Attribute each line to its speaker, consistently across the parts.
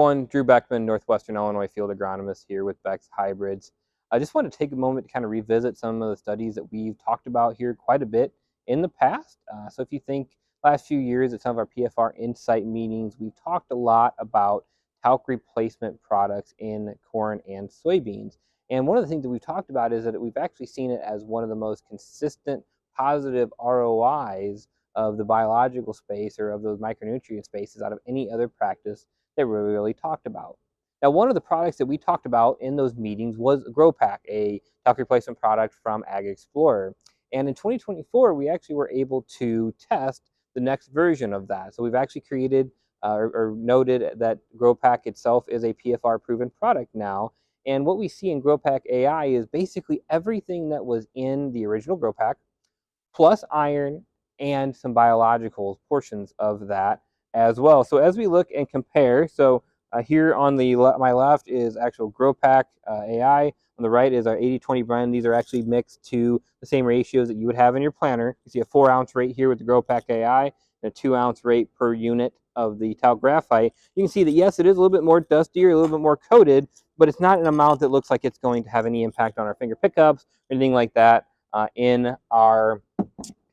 Speaker 1: everyone, Drew Beckman, Northwestern Illinois field agronomist here with Beck's Hybrids. I just want to take a moment to kind of revisit some of the studies that we've talked about here quite a bit in the past. So if you think last few years at some of our PFR Insight meetings, we've talked a lot about talc replacement products in corn and soybeans. And one of the things that we've talked about is that we've actually seen it as one of the most consistent positive ROIs of the biological space or of those micronutrient spaces out of any other practice that we really talked about. Now, one of the products that we talked about in those meetings was GrowPack, a talc replacement product from Ag Explorer. And in 2024, we actually were able to test the next version of that. So we've actually created or noted that GrowPack itself is a PFR proven product now. And what we see in GrowPack AI is basically everything that was in the original GrowPack, plus iron and some biological portions of that as well. So as we look and compare, so here on my left is actual GrowPack AI. On the right is our 80-20 blend. These are actually mixed to the same ratios that you would have in your planter. You see a 4-ounce rate here with the GrowPack AI and a 2-ounce rate per unit of the talc graphite. You can see that, yes, it is a little bit more dusty or a little bit more coated, but it's not an amount that looks like it's going to have any impact on our finger pickups or anything like that in our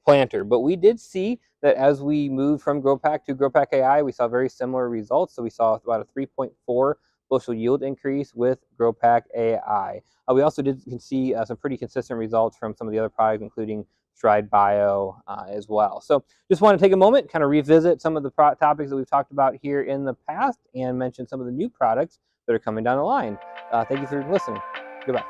Speaker 1: planter. But we did see that as we moved from GrowPack to GrowPack AI, we saw very similar results. So we saw about a 3.4 bushel yield increase with GrowPack AI. We also did see some pretty consistent results from some of the other products, including Stride Bio as well. So just want to take a moment, kind of revisit some of the topics that we've talked about here in the past and mention some of the new products that are coming down the line. Thank you for listening. Goodbye.